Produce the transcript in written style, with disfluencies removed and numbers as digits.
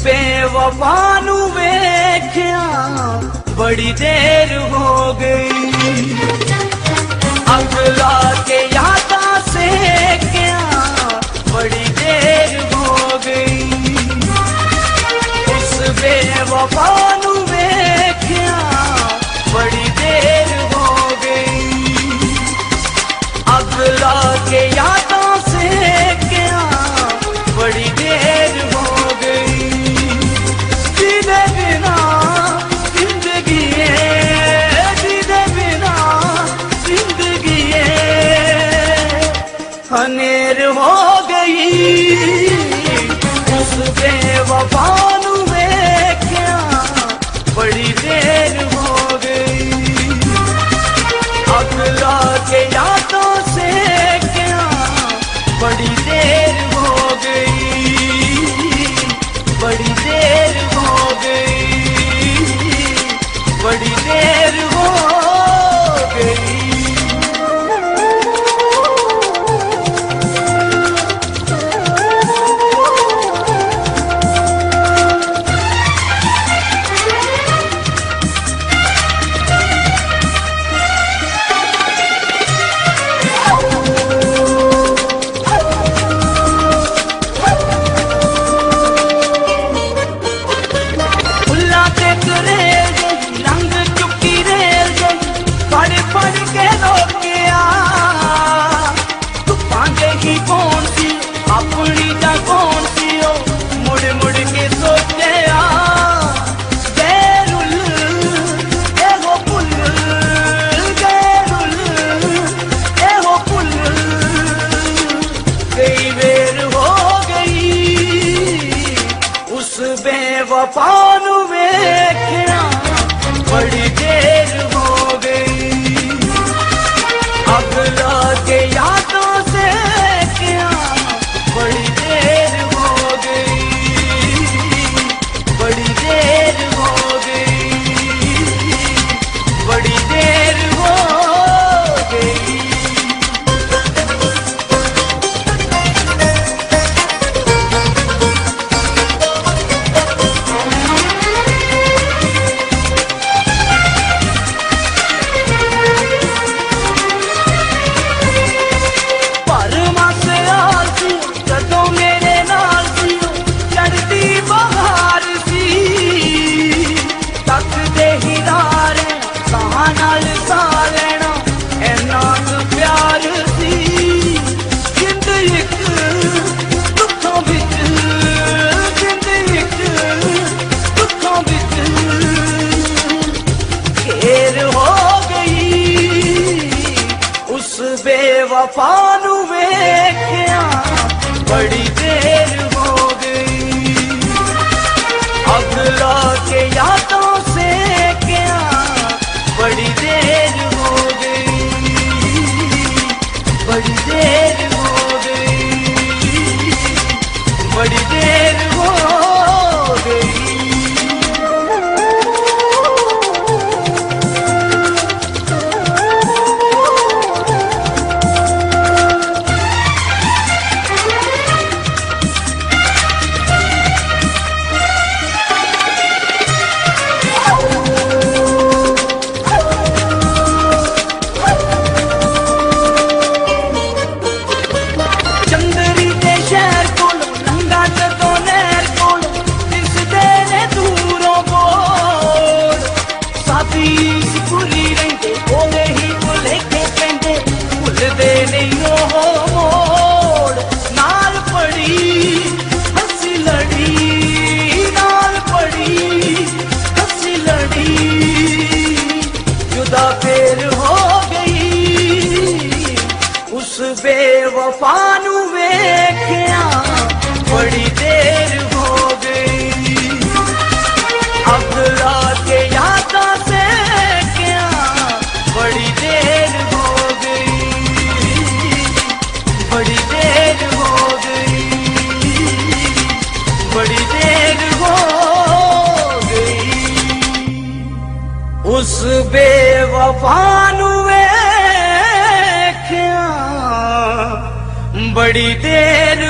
बेवफा नू वेख्या बड़ी देर हो गई, अगला के यादा से क्या बड़ी देर हो गई। उस बेवफा नू वेख्या बड़ी देर हो गई, अगला के यादा से क्या बड़ी देर हो गई। जीने बिना जिंदगी है, जीने बिना जिंदगी है हनेर हो गई। उस बेवफा नू वेख्या बड़ी देर हो गई, अगला के यादों से क्या बड़ी देर हो गई, बड़ी देर हो गई, बड़ी देर हो गई। बेवफा नू वेख्या बड़ी देर हो गई, अगला के यादों से क्या बड़ी देर हो गई, बड़ी देर हो गई, बड़ी देर हो गई। बेवफा नू वेख्या बड़ी देर हो गई, अगला के यादों से क्या बड़ी देर हो गई, बड़ी देर हो गई, बड़ी देर हो गई। बेवफा नू वेख्या बड़ी देर हो गई, अगला के यादा से क्या बड़ी देर हो गई, बड़ी देर हो गई, बड़ी देर हो गई। उस बेवफा नू वेख्या बड़ी देर